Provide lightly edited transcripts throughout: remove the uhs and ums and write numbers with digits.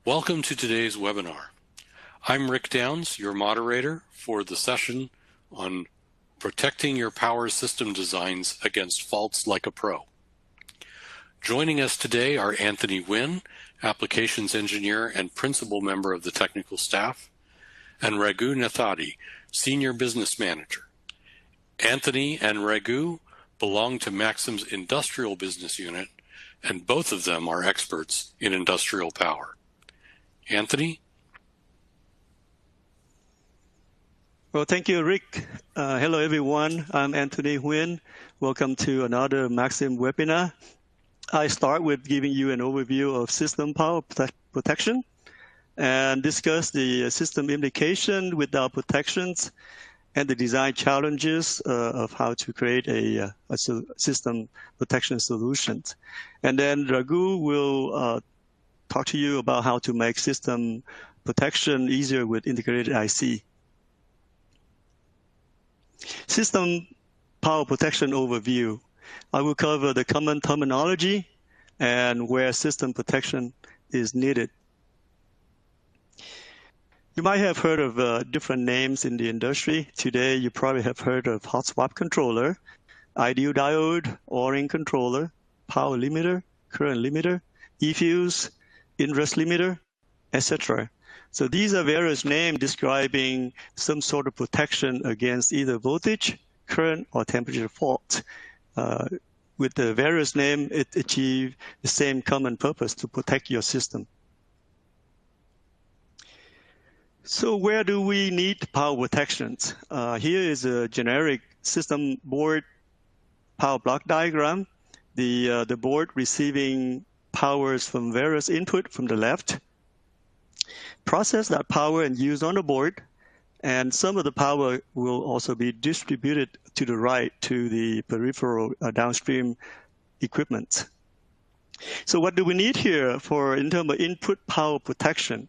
Welcome to today's webinar. I'm Rick Downs, your moderator for the session on protecting your power system designs against faults like a pro. Joining us today are Anthony Huynh, applications engineer and principal member of the technical staff, and Raghu Nathadi, senior business manager. Anthony and Raghu belong to Maxim's industrial business unit, and both of them are experts in industrial power. Anthony? Well, thank you, Rick. Hello, everyone. I'm Anthony Huynh. Welcome to another Maxim webinar. I start with giving you an overview of system power protection and discuss the system implication with our protections and the design challenges of how to create a system protection solution. And then Raghu will talk to you about how to make system protection easier with integrated IC. System power protection overview. I will cover the common terminology and where system protection is needed. You might have heard of different names in the industry. Today, you probably have heard of hot swap controller, ideal diode, O-ring controller, power limiter, current limiter, E-fuse, Inrush limiter, etc. So these are various names describing some sort of protection against either voltage, current, or temperature fault. With the various names, it achieves the same common purpose to protect your system. So where do we need power protections? Here is a generic system board power block diagram. The board receiving powers from various input from the left, process that power and use on the board, and some of the power will also be distributed to the right to the peripheral downstream equipment. So what do we need here in terms of input power protection?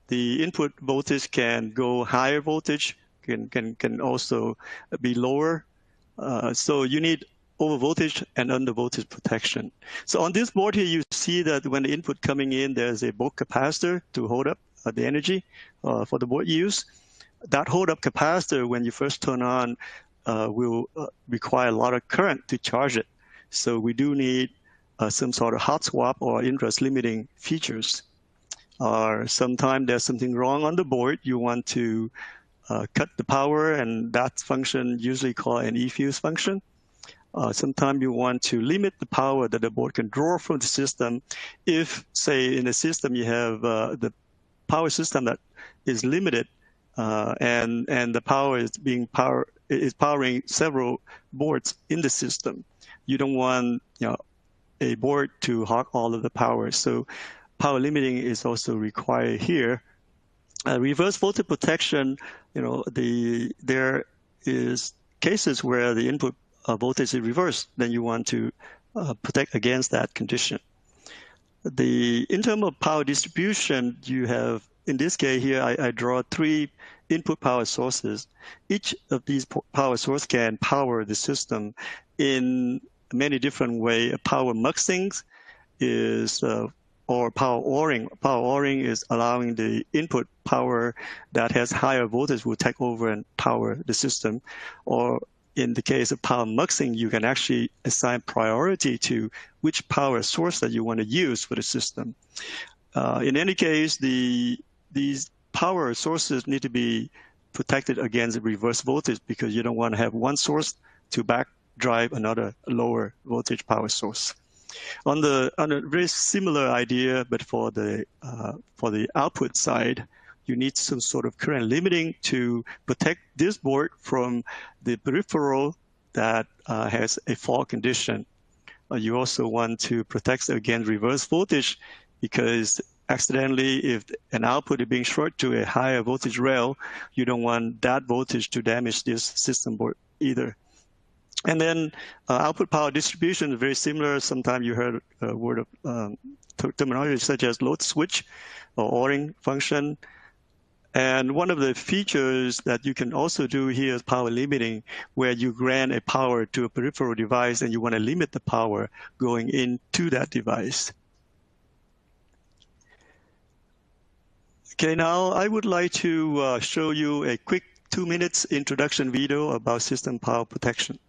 The input voltage can go higher voltage, can also be lower. So you need over voltage and under voltage protection. So on this board here, you see that when the input coming in, there's a bulk capacitor to hold up the energy for the board use. That hold up capacitor, when you first turn on, will require a lot of current to charge it. So we do need some sort of hot swap or Inrush limiting features. Or sometimes there's something wrong on the board. You want to cut the power, and that function usually called an E-fuse function. Sometimes you want to limit the power that the board can draw from the system. If, say, in a system you have the power system that is limited, and the power is powering several boards in the system, you don't want a board to hog all of the power. So power limiting is also required here. Reverse voltage protection, there is cases where the input voltage is reversed, then you want to protect against that condition. In terms of power distribution, you have, in this case here, I draw 3 input power sources. Each of these power sources can power the system in many different ways. Power muxing is, or power O-ring. Power O-ring is allowing the input power that has higher voltage will take over and power the system. Or in the case of power muxing, you can actually assign priority to which power source that you want to use for the system. In any case, these power sources need to be protected against reverse voltage because you don't want to have one source to back drive another lower voltage power source. On a very similar idea, but for the output side, you need some sort of current limiting to protect this board from the peripheral that has a fault condition. You also want to protect against reverse voltage because accidentally, if an output is being short to a higher voltage rail, you don't want that voltage to damage this system board either. And then output power distribution is very similar. Sometimes you heard a word of terminology such as load switch or O-ring function. And one of the features that you can also do here is power limiting, where you grant a power to a peripheral device and you want to limit the power going into that device. Okay, now I would like to show you a quick 2 minutes introduction video about system power protection.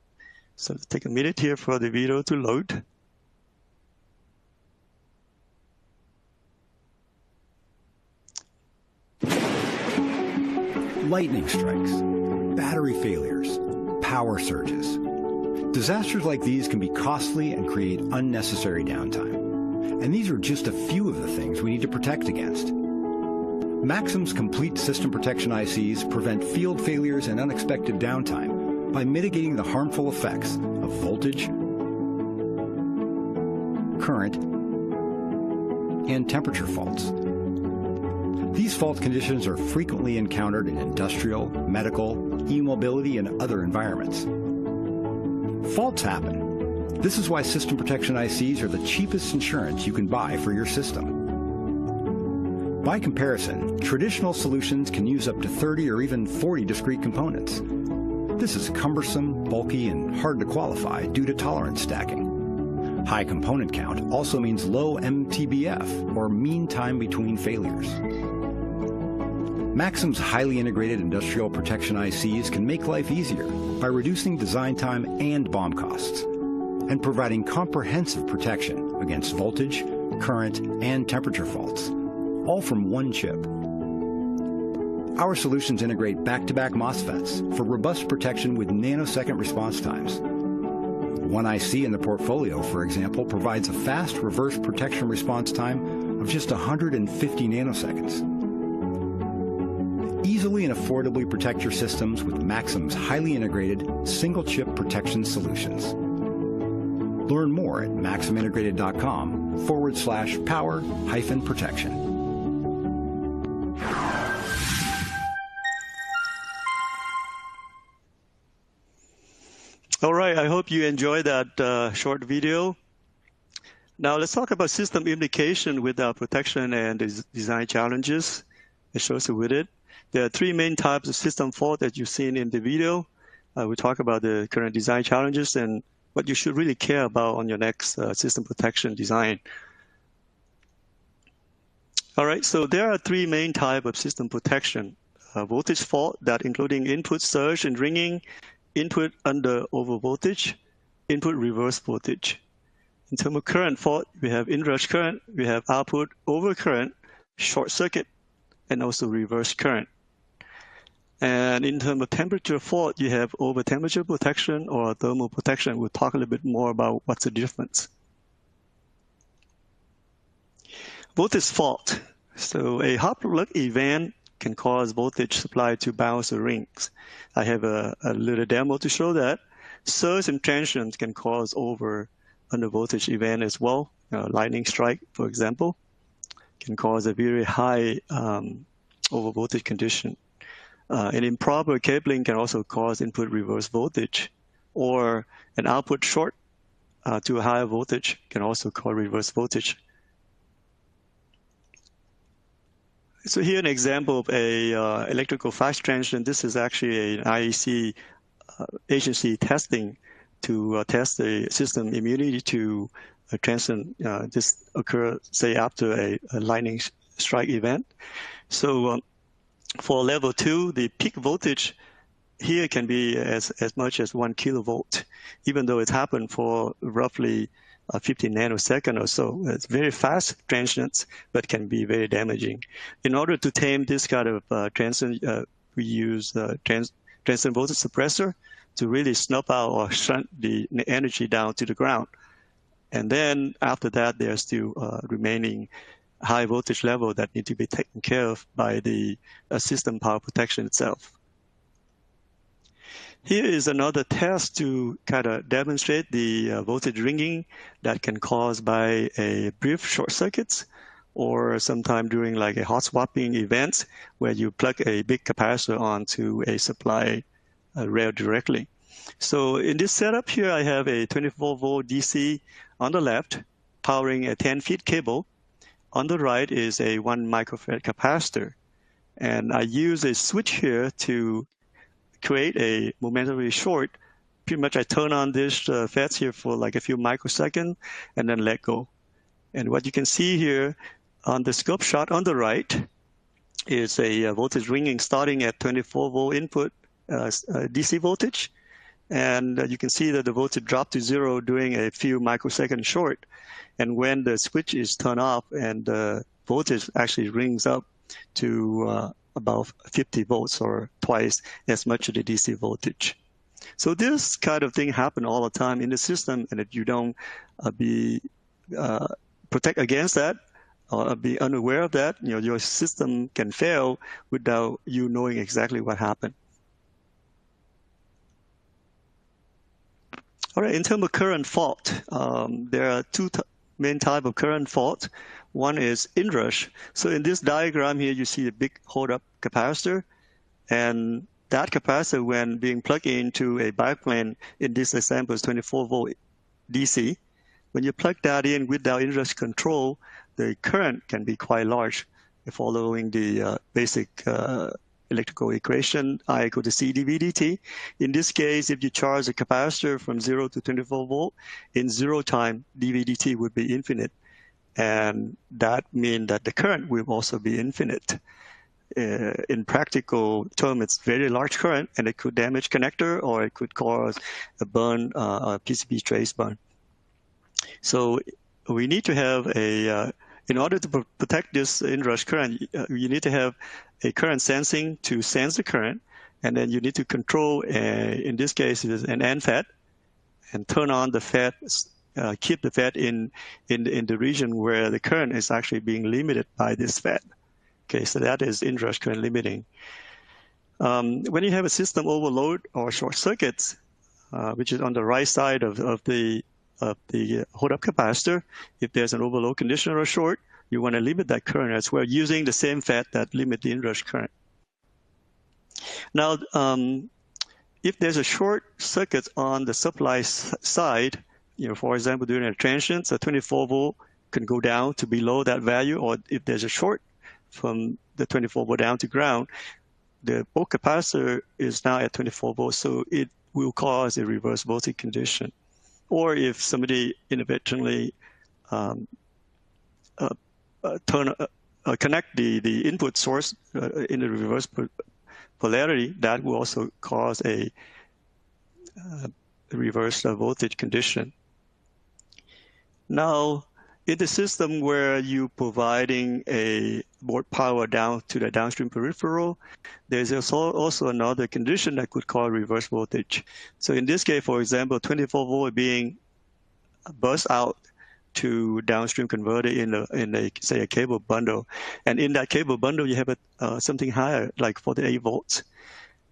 So take a minute here for the video to load. Lightning strikes, battery failures, power surges. Disasters like these can be costly and create unnecessary downtime. And these are just a few of the things we need to protect against. Maxim's complete system protection ICs prevent field failures and unexpected downtime by mitigating the harmful effects of voltage, current, and temperature faults. These fault conditions are frequently encountered in industrial, medical, e-mobility, and other environments. Faults happen. This is why system protection ICs are the cheapest insurance you can buy for your system. By comparison, traditional solutions can use up to 30 or even 40 discrete components. This is cumbersome, bulky, and hard to qualify due to tolerance stacking. High component count also means low MTBF, or mean time between failures. Maxim's highly integrated industrial protection ICs can make life easier by reducing design time and BOM costs, and providing comprehensive protection against voltage, current, and temperature faults, all from one chip. Our solutions integrate back-to-back MOSFETs for robust protection with nanosecond response times. One IC in the portfolio, for example, provides a fast reverse protection response time of just 150 nanoseconds. Easily and affordably protect your systems with Maxim's highly integrated single-chip protection solutions. Learn more at maximintegrated.com/power-protection. All right, I hope you enjoyed that short video. Now let's talk about system implication with protection and design challenges associated with it. There are three main types of system fault that you've seen in the video. We talk about the current design challenges and what you should really care about on your next system protection design. All right, so there are three main types of system protection. Voltage fault, that including input surge and ringing, input under over voltage, input reverse voltage. In terms of current fault, we have inrush current, we have output over current, short circuit, and also reverse current. And in terms of temperature fault, you have over temperature protection or thermal protection. We'll talk a little bit more about what's the difference. Voltage fault. So a hot plug event can cause voltage supply to bounce the rings. I have a little demo to show that. Surge and transient can cause over under voltage event as well. Lightning strike, for example, can cause a very high over voltage condition. And improper cabling can also cause input reverse voltage, or an output short to a higher voltage can also cause reverse voltage. So here an example of a electrical fast transient. This is actually an IEC agency testing to test the system immunity to a transient. This occur, say, after a lightning strike event. So for level 2, the peak voltage here can be as much as 1 kilovolt, even though it happened for roughly 50 nanosecond or so. It's very fast transients, but can be very damaging. In order to tame this kind of transient, we use the transient voltage suppressor to really snuff out or shunt the energy down to the ground. And then after that, there's still remaining high voltage level that need to be taken care of by the system power protection itself. Here is another test to kind of demonstrate the voltage ringing that can cause by a brief short circuits, or sometime during like a hot swapping event where you plug a big capacitor onto a supply rail directly. So in this setup here, I have a 24-volt DC on the left powering a 10-feet cable. On the right is a 1 microfarad capacitor. And I use a switch here to create a momentary short. Pretty much I turn on this FETs here for like a few microseconds and then let go. And what you can see here on the scope shot on the right, is a voltage ringing starting at 24-volt input DC voltage. And you can see that the voltage dropped to 0 during a few microsecond short. And when the switch is turned off and the voltage actually rings up to about 50 volts or twice as much of the DC voltage. So this kind of thing happen all the time in the system, and if you don't protect against that or be unaware of that, your system can fail without you knowing exactly what happened. All right, in terms of current fault, there are two main types of current fault. One is inrush. So in this diagram here, you see a big hold-up capacitor. And that capacitor, when being plugged into a biplane, in this example is 24-volt DC. When you plug that in without inrush control, the current can be quite large following the basic electrical equation, I equal to C dV dt. In this case, if you charge a capacitor from 0 to 24 volt, in 0 time, dV dt would be infinite. And that means that the current will also be infinite. In practical term, it's very large current, and it could damage connector, or it could cause a burn, a PCB trace burn. So we need to have a, in order to protect this inrush current, you need to have a current sensing to sense the current, and then you need to control, in this case, it is an AND FET, and turn on the FET, keep the FET in the region where the current is actually being limited by this FET. Okay, so that is inrush current limiting. When you have a system overload or short circuits, which is on the right side of the hold-up capacitor, if there's an overload condition or a short, you want to limit that current as well using the same FET that limit the inrush current. Now, if there's a short circuit on the supply side, for example, during a transient, so 24 volt can go down to below that value, or if there's a short from the 24 volt down to ground, the both capacitor is now at 24 volts, so it will cause a reverse voltage condition. Or if somebody inadvertently connect the input source in the reverse polarity, that will also cause a reverse voltage condition. Now, in the system where you're providing a board power down to the downstream peripheral, there's also another condition that could cause reverse voltage. So in this case, for example, 24 volt being burst out to downstream converter in a say a cable bundle, and in that cable bundle you have something higher like 48 volts.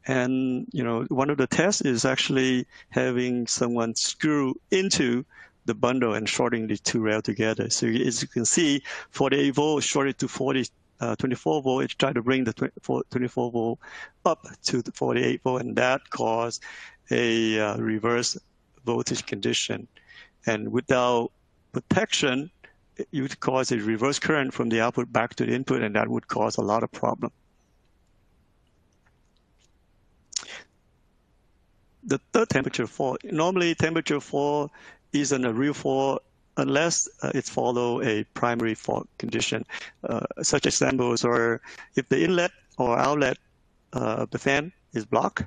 And one of the tests is actually having someone screw into the bundle and shorting the two rails together. So as you can see, 48 volt shorted to 24 volt. It tried to bring the 24 volt up to the 48 volt, and that caused a reverse voltage condition. And without protection, you would cause a reverse current from the output back to the input, and that would cause a lot of problem. The third temperature fault. Normally, temperature fault isn't a real fault unless it follows a primary fault condition. Such examples are if the inlet or outlet of the fan is blocked.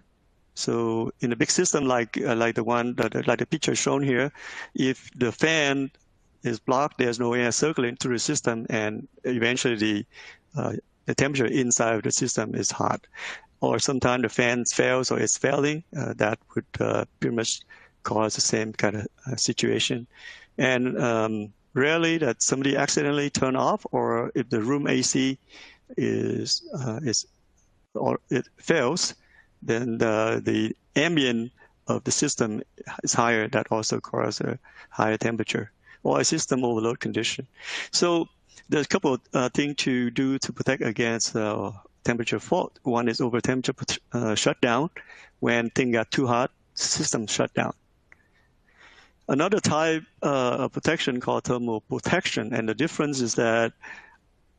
So in a big system like the one like the picture shown here, if the fan is blocked, there's no air circulating through the system, and eventually the temperature inside of the system is hot. Or sometimes the fan fails or it's failing, that would pretty much cause the same kind of situation. And rarely that somebody accidentally turn off, or if the room AC or it fails, then the ambient of the system is higher. That also causes a higher temperature or a system overload condition. So there's a couple of things to do to protect against temperature fault. One is over temperature shutdown. When things got too hot, system shut down. Another type of protection called thermal protection, and the difference is that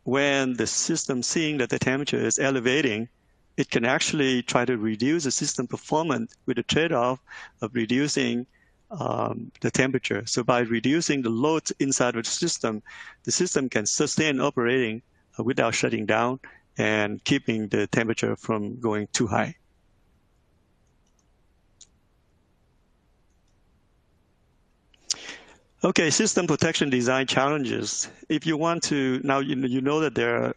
when the system seeing that the temperature is elevating, it can actually try to reduce the system performance with the trade-off of reducing the temperature. So by reducing the load inside of the system can sustain operating without shutting down, and keeping the temperature from going too high. Okay, system protection design challenges. If you want to, now you know that there are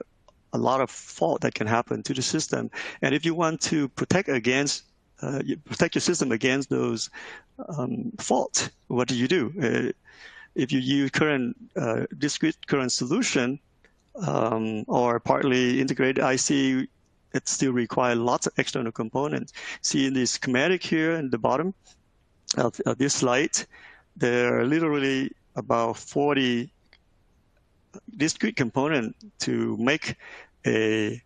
a lot of fault that can happen to the system. And if you want to protect against, protect your system against those faults, what do? If you use current discrete current solution or partly integrated IC, it still requires lots of external components. See in the schematic here in the bottom of this slide, there are literally about 40 discrete components to make a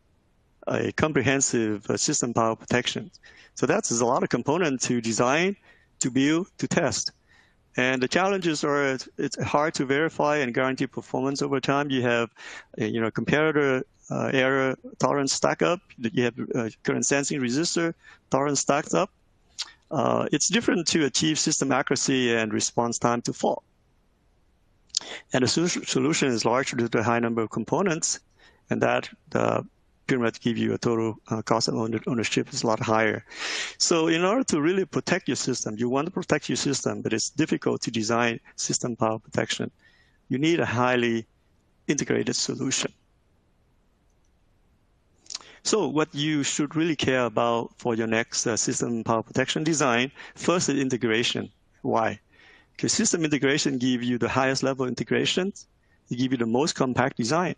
comprehensive system power protection. So that's a lot of components to design, to build, to test. And the challenges are it's hard to verify and guarantee performance over time. You have, comparator error tolerance stack up. You have current sensing resistor tolerance stacked up. It's different to achieve system accuracy and response time to fault. And the solution is large due to the high number of components, and that pretty much give you a total cost of ownership is a lot higher. So in order to really protect your system, you want to protect your system, but it's difficult to design system power protection. You need a highly integrated solution. So what you should really care about for your next system power protection design, first is integration. Why? Because system integration gives you the highest level integrations. It gives you the most compact design.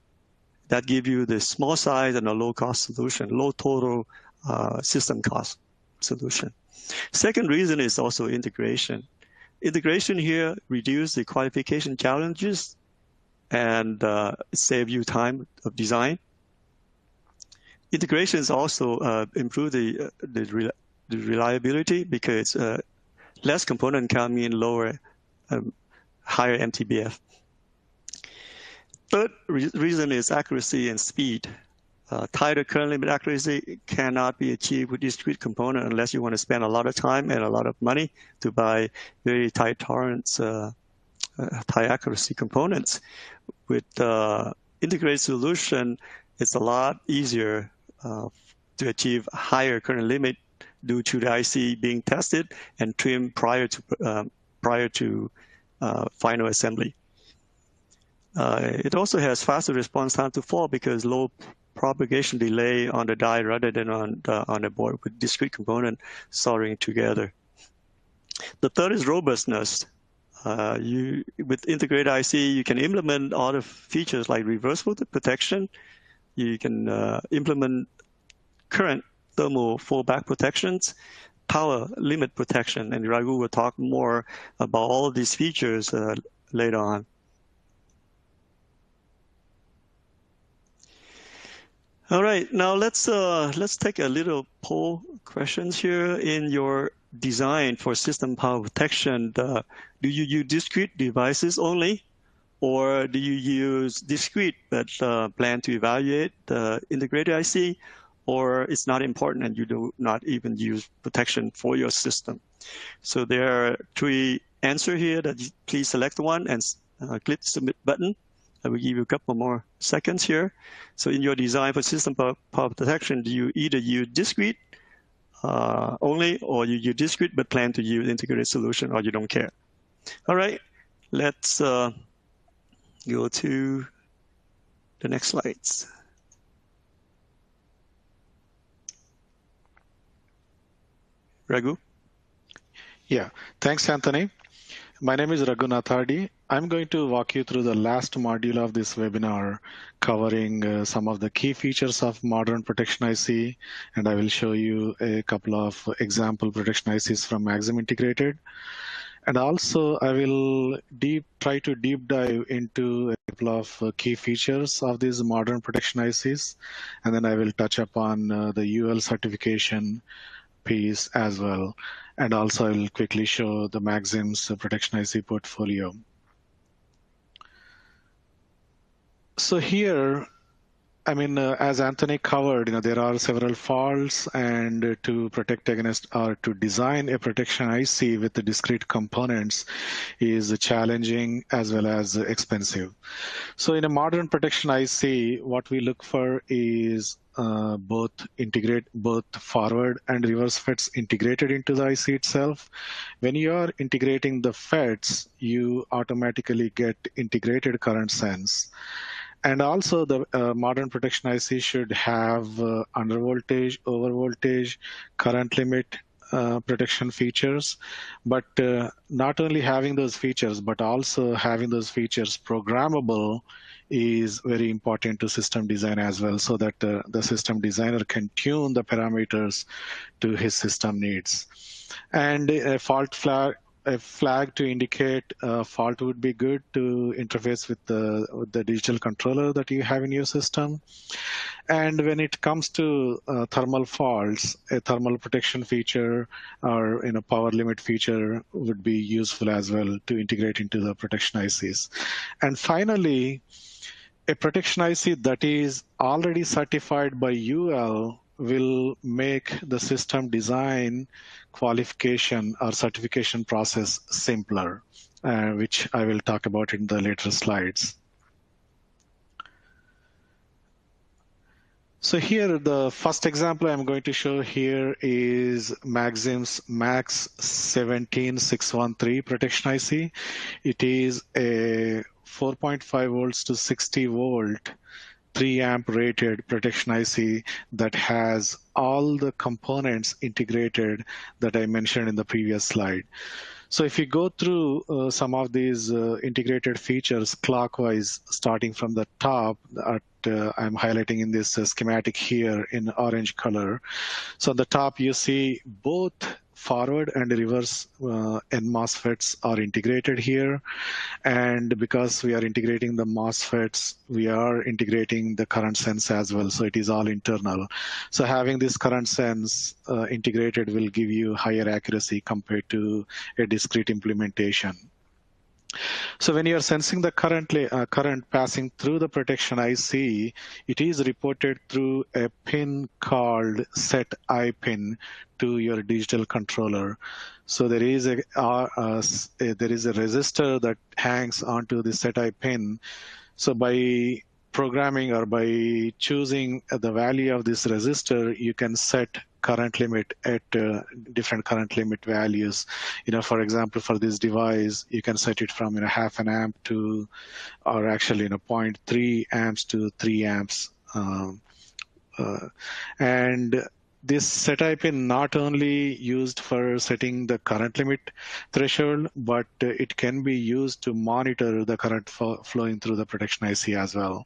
That gives you the small size and a low cost solution, low total system cost solution. Second reason is also integration. Integration here reduces the qualification challenges and save you time of design. Integrations also improve the reliability because less component can mean lower, higher MTBF. Third reason is accuracy and speed. Tighter current limit accuracy cannot be achieved with discrete component unless you want to spend a lot of time and a lot of money to buy very tight tolerance, high accuracy components. With integrated solution, it's a lot easier to achieve higher current limit due to the IC being tested and trimmed prior to final assembly. It also has faster response time to fault because low propagation delay on the die rather than on the board with discrete component soldering together. The third is robustness. With integrated IC, you can implement other features like reversible protection. You can implement current thermal fallback protections, power limit protection, and Raghu will talk more about all of these features later on. All right, now let's take a little poll questions here. In your design for system power protection, do you use discrete devices only, or do you use discrete but plan to evaluate the integrated IC, or it's not important and you do not even use protection for your system? So there are 3 answers here that you please select one and click the submit button. I will give you a couple more seconds here. So in your design for system power protection, do you either use discrete only, or you use discrete but plan to use integrated solution, or you don't care? All right, let's go to the next slides. Raghu? Yeah, thanks, Anthony. My name is Raghu Nathadi. I'm going to walk you through the last module of this webinar, covering some of the key features of modern protection IC, and I will show you a couple of example protection ICs from Maxim Integrated. And also, I will try to deep dive into a couple of key features of these modern protection ICs, and then I will touch upon the UL certification piece as well. And also, I will quickly show the Maxim's protection IC portfolio. So here, I mean, as Anthony covered, there are several faults, and to protect against or to design a protection IC with the discrete components is challenging as well as expensive. So in a modern protection IC, what we look for is both forward and reverse FETs integrated into the IC itself. When you are integrating the FETs, you automatically get integrated current sense. And also the modern protection IC should have under voltage, over voltage, current limit protection features. But not only having those features, but also having those features programmable is very important to system design as well, so that the system designer can tune the parameters to his system needs. And a fault flag, a flag to indicate a fault would be good to interface with the digital controller that you have in your system. And when it comes to thermal faults, a thermal protection feature or power limit feature would be useful as well to integrate into the protection ICs. And finally, a protection IC that is already certified by UL will make the system design qualification or certification process simpler, which I will talk about in the later slides. So here, the first example I'm going to show here is Maxim's Max 17613 protection IC. It is a 4.5 volts to 60 volt 3 amp rated protection IC that has all the components integrated that I mentioned in the previous slide. So if you go through some of these integrated features clockwise, starting from the top, I'm highlighting in this schematic here in orange color. So on the top, you see both forward and reverse MOSFETs are integrated here. And because we are integrating the MOSFETs, we are integrating the current sense as well. So it is all internal. So having this current sense integrated will give you higher accuracy compared to a discrete implementation. So when you are sensing the current passing through the protection IC, it is reported through a pin called set I pin to your digital controller. So there is a resistor that hangs onto the set I pin. So by programming or by choosing the value of this resistor, you can set current limit at different current limit values. For example, for this device, you can set it from half an amp to, or actually 0.3 amps to 3 amps. And this set I pin not only used for setting the current limit threshold, but it can be used to monitor the current flowing through the protection IC as well.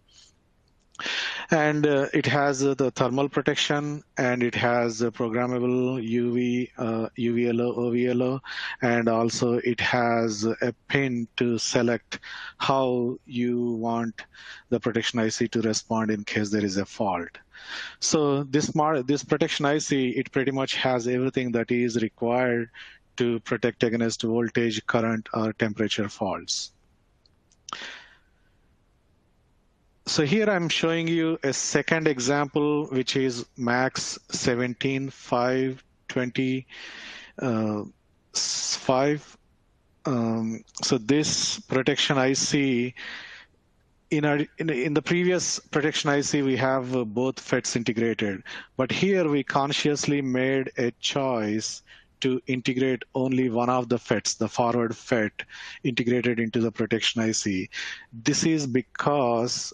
And it has the thermal protection, and it has programmable UVLO, OVLO, and also it has a pin to select how you want the protection IC to respond in case there is a fault. So this protection IC, it pretty much has everything that is required to protect against voltage, current, or temperature faults. So here I'm showing you a second example, which is Max 17525. So this protection IC, in the previous protection IC, we have both FETs integrated, but here we consciously made a choice to integrate only one of the FETs, the forward FET, integrated into the protection IC. This is because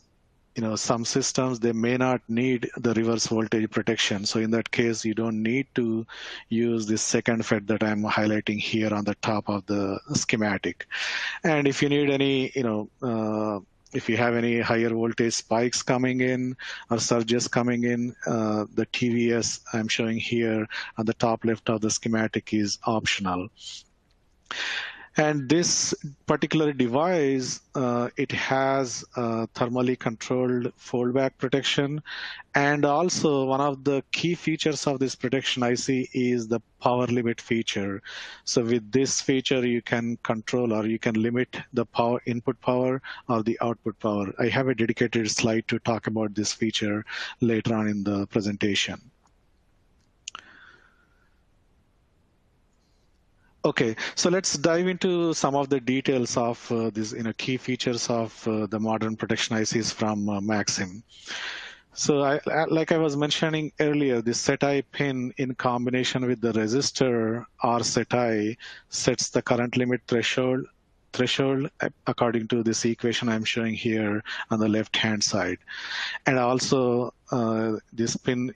some systems, they may not need the reverse voltage protection. So in that case, you don't need to use this second FET that I'm highlighting here on the top of the schematic. And if you need any, if you have any higher voltage spikes coming in or surges coming in, the TVS I'm showing here on the top left of the schematic is optional. And this particular device, it has thermally controlled foldback protection. And also one of the key features of this protection IC is the power limit feature. So with this feature, you can control or you can limit the power input power or the output power. I have a dedicated slide to talk about this feature later on in the presentation. Okay, so let's dive into some of the details of these key features of the modern protection ICs from Maxim. So like I was mentioning earlier, the SETI pin in combination with the resistor or SETI sets the current limit threshold according to this equation I'm showing here on the left-hand side. And also this pin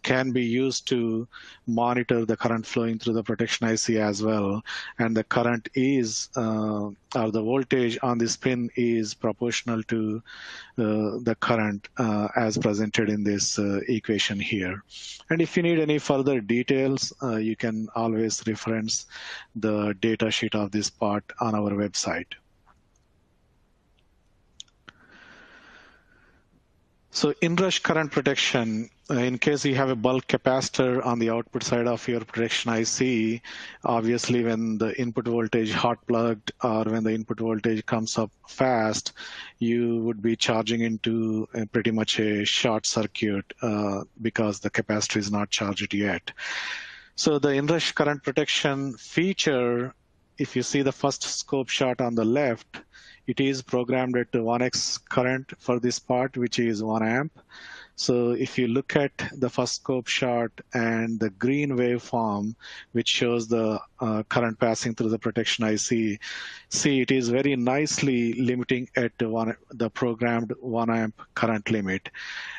can be used to monitor the current flowing through the protection IC as well. And the current is, or the voltage on this pin is proportional to the current as presented in this equation here. And if you need any further details, you can always reference the data sheet of this part on our website. So inrush current protection, in case you have a bulk capacitor on the output side of your protection IC, obviously when the input voltage hot plugged or when the input voltage comes up fast, you would be charging into pretty much a short circuit because the capacitor is not charged yet. So the inrush current protection feature, if you see the first scope shot on the left, it is programmed at 1x current for this part, which is 1 amp. So if you look at the first scope shot and the green waveform, which shows the current passing through the protection IC, see it is very nicely limiting at the programmed 1 amp current limit.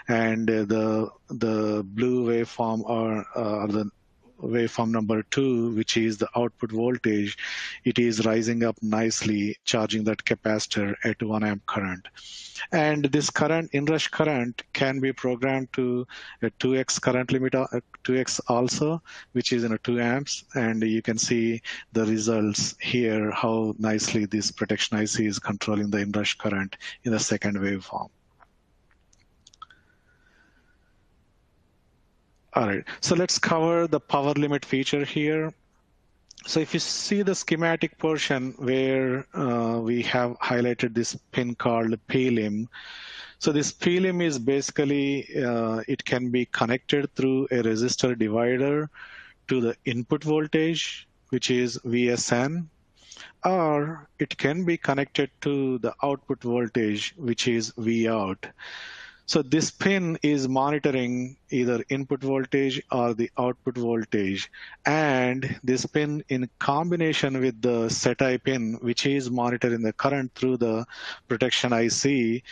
And the blue waveform or the waveform number 2, which is the output voltage, it is rising up nicely, charging that capacitor at 1 amp current. And this current, inrush current, can be programmed to a 2x current limit, 2x also, which is 2 amps. And you can see the results here, how nicely this protection IC is controlling the inrush current in the second waveform. All right, so let's cover the power limit feature here. So if you see the schematic portion where we have highlighted this pin called PLIM. So this PLIM is basically, it can be connected through a resistor divider to the input voltage, which is VSN, or it can be connected to the output voltage, which is Vout. So this pin is monitoring either input voltage or the output voltage. And this pin in combination with the SETI pin, which is monitoring the current through the protection IC,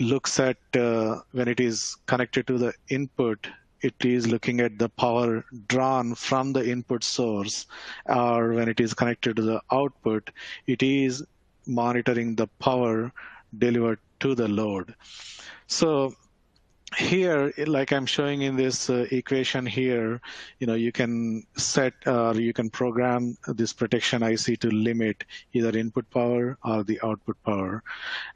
looks at when it is connected to the input, it is looking at the power drawn from the input source, or when it is connected to the output, it is monitoring the power delivered to the load. So here, like I'm showing in this equation here, you can set or you can program this protection IC to limit either input power or the output power.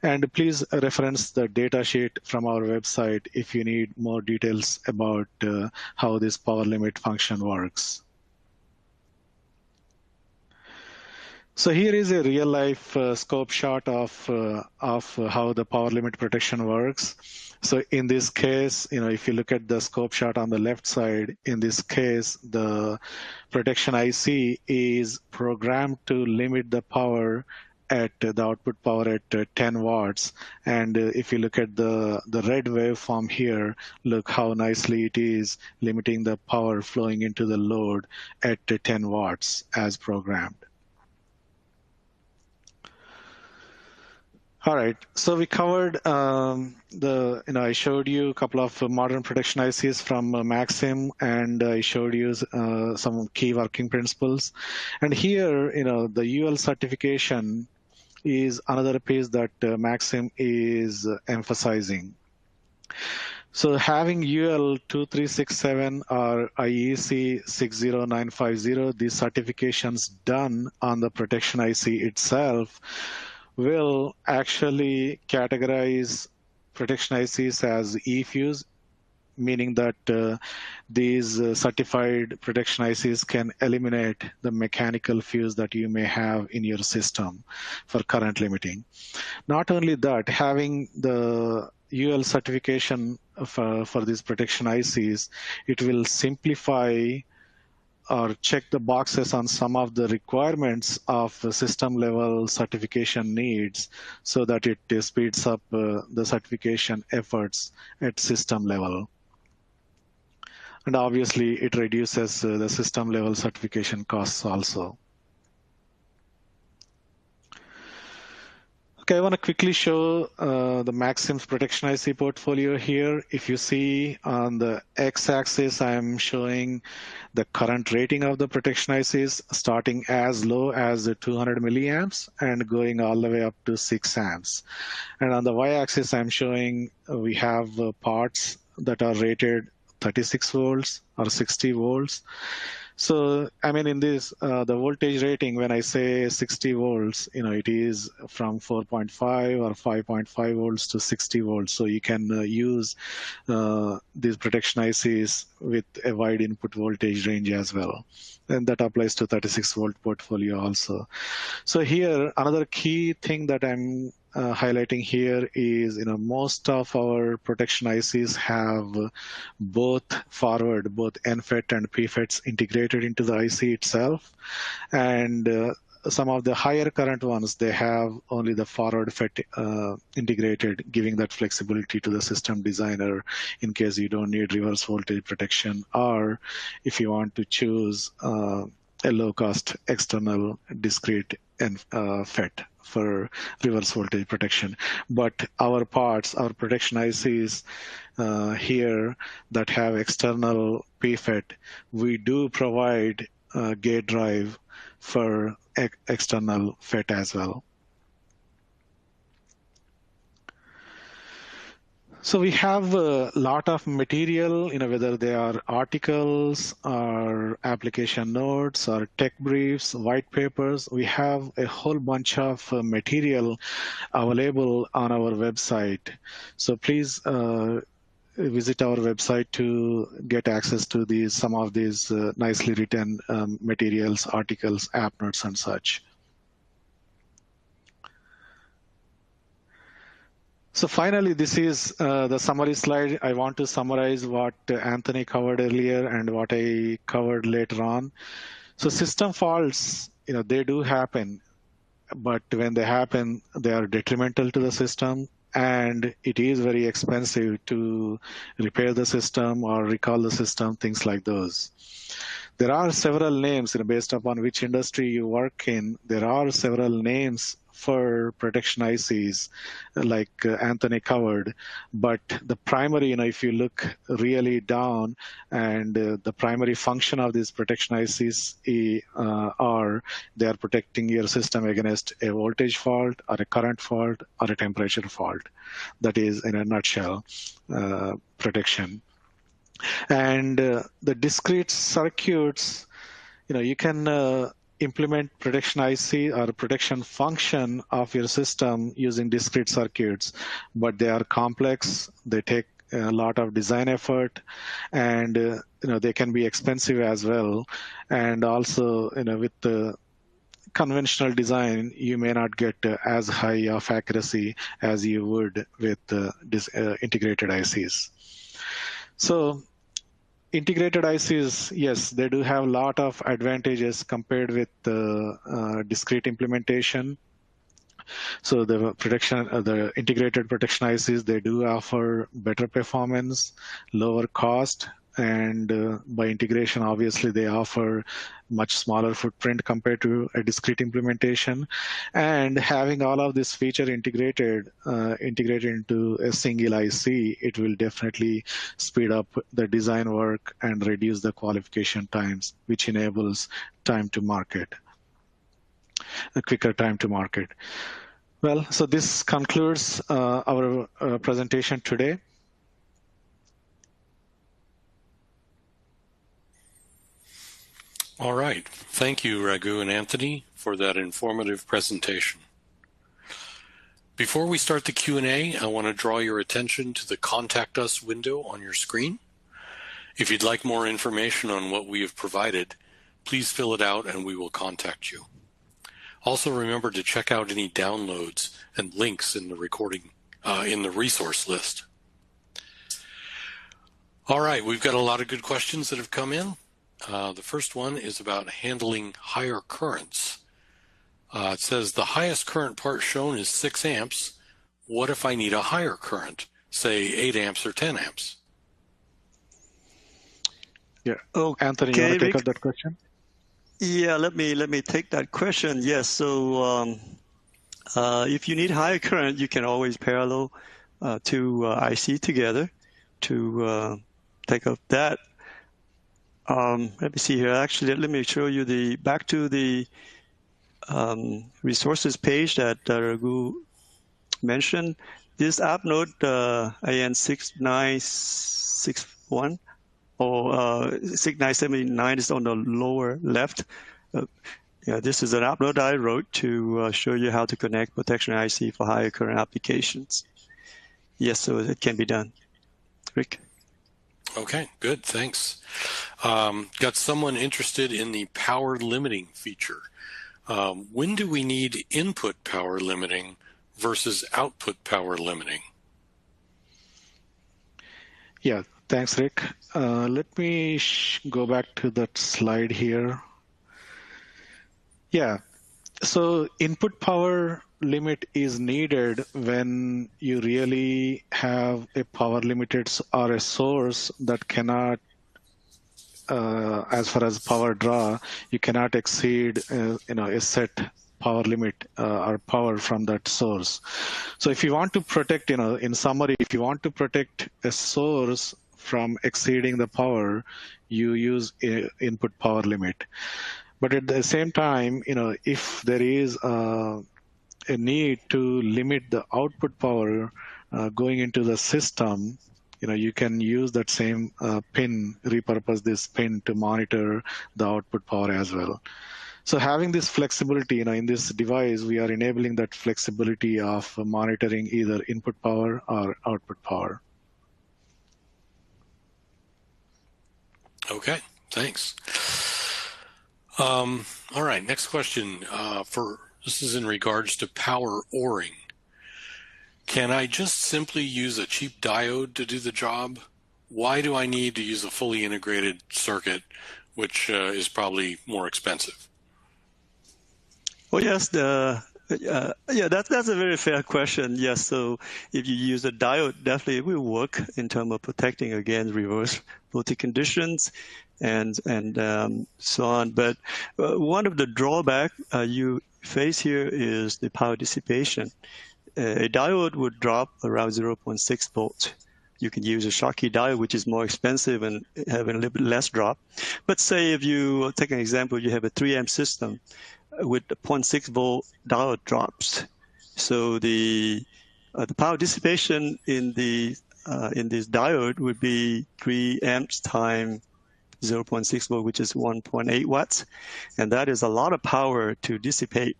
And please reference the data sheet from our website if you need more details about how this power limit function works. So here is a real life scope shot of how the power limit protection works. So in this case, if you look at the scope shot on the left side, in this case, the protection IC is programmed to limit the power at the output power at 10 watts. And if you look at the red waveform here, look how nicely it is limiting the power flowing into the load at 10 watts as programmed. All right, so we covered I showed you a couple of modern protection ICs from Maxim, and I showed you some key working principles. And here, the UL certification is another piece that Maxim is emphasizing. So having UL 2367 or IEC 60950, these certifications done on the protection IC itself will actually categorize protection ICs as eFuse, meaning that these certified protection ICs can eliminate the mechanical fuse that you may have in your system for current limiting. Not only that, having the UL certification for these protection ICs, it will simplify or check the boxes on some of the requirements of system level certification needs so that it speeds up the certification efforts at system level. And obviously, it reduces the system level certification costs also. Okay, I want to quickly show the Maxim's protection IC portfolio here. If you see on the x-axis, I'm showing the current rating of the protection ICs starting as low as 200 milliamps and going all the way up to 6 amps. And on the y-axis, I'm showing we have parts that are rated 36 volts or 60 volts. So, I mean, in this, the voltage rating, when I say 60 volts, it is from 4.5 or 5.5 volts to 60 volts. So you can use these protection ICs with a wide input voltage range as well. And that applies to 36 volt portfolio also. So here, another key thing that I'm highlighting here is, most of our protection ICs have both NFET and PFETs integrated into the IC itself. And some of the higher current ones, they have only the forward FET integrated, giving that flexibility to the system designer in case you don't need reverse voltage protection, or if you want to choose a low-cost external discrete and FET for reverse voltage protection. But our parts, our protection ICs here that have external PFET, we do provide gate drive for external FET as well. So we have a lot of material, whether they are articles or application notes or tech briefs, white papers. We have a whole bunch of material available on our website. So please visit our website to get access to some of these nicely written materials, articles, app notes, and such. So finally, this is the summary slide. I want to summarize what Anthony covered earlier and what I covered later on. So system faults, they do happen, but when they happen, they are detrimental to the system, and it is very expensive to repair the system or recall the system, things like those. There are several names, based upon which industry you work in, there are several names for protection ICs, like Anthony covered. But the primary, if you look really down, and the primary function of these protection ICs they are protecting your system against a voltage fault or a current fault or a temperature fault. That is, in a nutshell, protection. And the discrete circuits, you can implement protection IC or protection function of your system using discrete circuits, but they are complex, they take a lot of design effort, and they can be expensive as well. And also, with the conventional design, you may not get as high of accuracy as you would with integrated ICs. So integrated ICs, yes, they do have a lot of advantages compared with the discrete implementation. So the integrated protection ICs, they do offer better performance, lower cost, and by integration, obviously, they offer much smaller footprint compared to a discrete implementation. And having all of this feature integrated into a single IC, it will definitely speed up the design work and reduce the qualification times, which enables time to market, a quicker time to market. Well, so this concludes our presentation today. All right. Thank you, Raghu and Anthony, for that informative presentation. Before we start the Q&A, I want to draw your attention to the Contact Us window on your screen. If you'd like more information on what we have provided, please fill it out and we will contact you. Also remember to check out any downloads and links in the recording, in the resource list. All right, we've got a lot of good questions that have come in. The first one is about handling higher currents. It says the highest current part shown is 6 amps. What if I need a higher current, say 8 amps or 10 amps? Yeah. Anthony, you want to take up that question? Yeah, let me take that question. Yes. So if you need higher current, you can always parallel two IC together to take up that. Let me see here. Actually, let me show you back to the resources page that Raghu mentioned. This app node AN6961 or 6979 is on the lower left. This is an app node I wrote to show you how to connect protection IC for higher current applications. Yes, so it can be done. Rick? Okay, good, thanks. Got someone interested in the power limiting feature. When do we need input power limiting versus output power limiting? Yeah, thanks, Rick. Let me go back to that slide here. Yeah, so input power limit is needed when you really have a power limited or a source that cannot, as far as power draw, you cannot exceed a set power limit or power from that source. So if you want to protect, in summary, if you want to protect a source from exceeding the power, you use a input power limit. But at the same time, if there is a need to limit the output power going into the system, you can use that same pin, repurpose this pin to monitor the output power as well. So having this flexibility, in this device, we are enabling that flexibility of monitoring either input power or output power. Okay, thanks. All right, next question. This is in regards to power ORing. Can I just simply use a cheap diode to do the job? Why do I need to use a fully integrated circuit, which is probably more expensive? Well, yes, that's a very fair question. Yes, so if you use a diode, definitely it will work in terms of protecting against reverse voltage conditions and so on. But one of the drawbacks you face here is the power dissipation. A diode would drop around 0.6 volts. You can use a Schottky diode, which is more expensive and having a little bit less drop. But say if you take an example, you have a 3 amp system with a 0.6 volt diode drops. So the power dissipation in this diode would be 3 amps times 0.6 volt, which is 1.8 watts, and that is a lot of power to dissipate.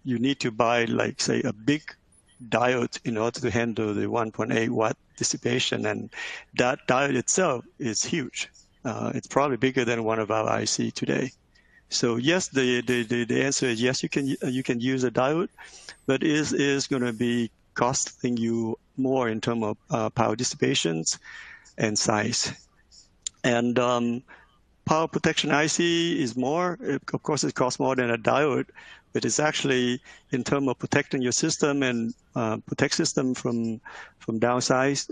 You need to buy, like, say, a big diode in order to handle the 1.8 watt dissipation, and that diode itself is huge. It's probably bigger than one of our IC today. So yes, the answer is yes. You can use a diode, but it is going to be costing you more in terms of power dissipations and size. And power protection IC is more. Of course, it costs more than a diode, but it's actually in terms of protecting your system and protect system from downsides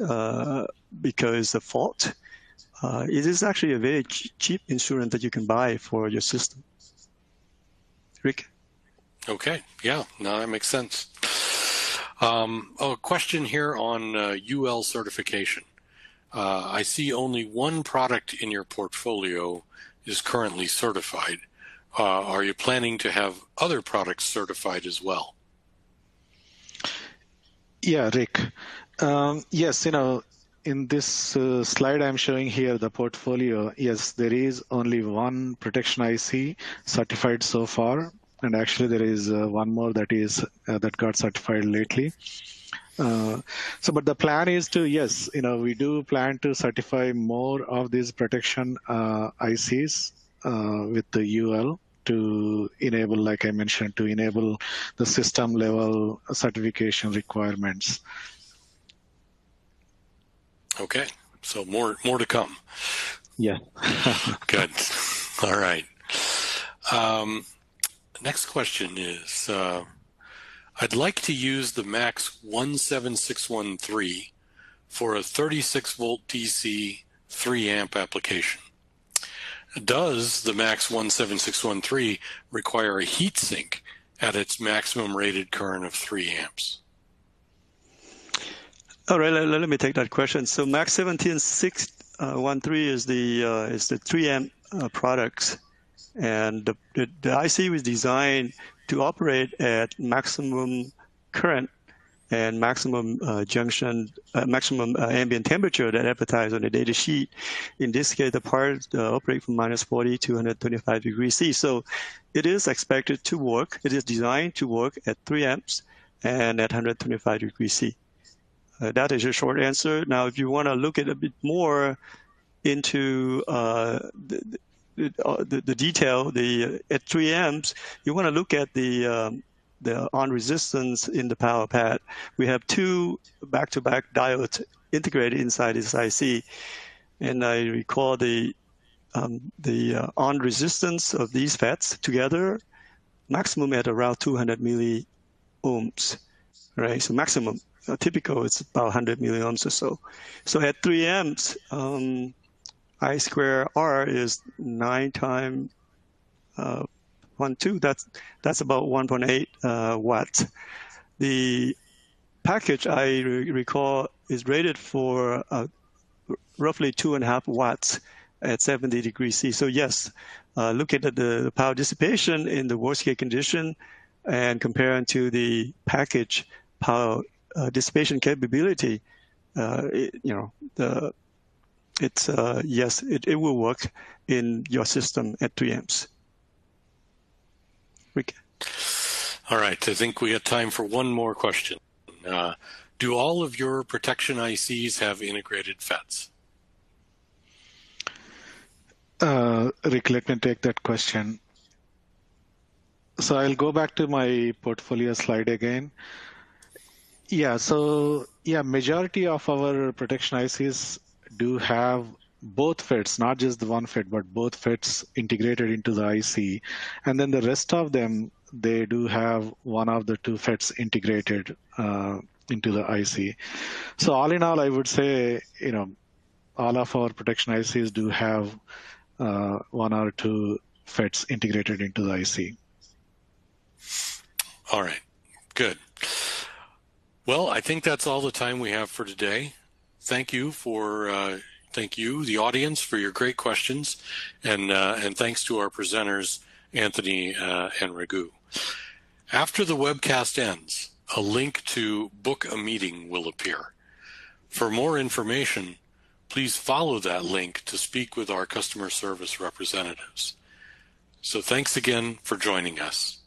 because of fault. It is actually a very cheap insurance that you can buy for your system. Rick? Okay, yeah, no, that makes sense. A question here on UL certification. I see only one product in your portfolio is currently certified. Are you planning to have other products certified as well? Yeah, Rick. Yes, in this slide I'm showing here, the portfolio, yes, there is only one protection IC certified so far. And actually there is one more that that got certified lately. But the plan is to, yes, we do plan to certify more of these protection ICs with the UL to enable, like I mentioned, to enable the system level certification requirements. Okay, so more to come. Yeah. Good. All right. Next question is, I'd like to use the Max 17613 for a 36 volt DC 3 amp application. Does the Max 17613 require a heat sink at its maximum rated current of 3 amps? All right, let me take that question. So Max 17613 is the 3 amp products, and the IC was designed to operate at maximum current and maximum maximum ambient temperature that advertised on the data sheet. In this case, the part operate from -40 to 125 degrees C. So it is expected to work. It is designed to work at 3 amps and at 125 degrees C. That is your short answer. Now, if you want to look at a bit more into the detail, at 3 amps, you want to look at the on resistance in the power pad. We have 2 back-to-back diodes integrated inside this IC, and I recall the on resistance of these FETs together, maximum at around 200 milliohms, right? So maximum. Typical, it's about 100 milliohms or so. So at 3 amps, I square R is 9 times 1.2. That's about 1.8 watts. The package, I recall, is rated for roughly 2.5 watts at 70 degrees C. So yes, look at the power dissipation in the worst case condition and comparing to the package power dissipation capability. Yes, it will work in your system at 3 amps. Rick. All right, I think we have time for one more question. Do all of your protection ICs have integrated FETs? Rick, let me take that question. So I'll go back to my portfolio slide again. Yeah, so majority of our protection ICs do have both FETs, not just the one FET, but both FETs integrated into the IC. And then the rest of them, they do have one of the 2 FETs integrated into the IC. So all in all, I would say, all of our protection ICs do have 1 or 2 FETs integrated into the IC. All right, good. Well, I think that's all the time we have for today. Thank you, the audience, for your great questions, and thanks to our presenters, Anthony and Raghu. After the webcast ends, a link to book a meeting will appear. For more information, please follow that link to speak with our customer service representatives. So thanks again for joining us.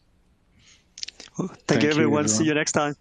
Thank you, everyone. See you next time.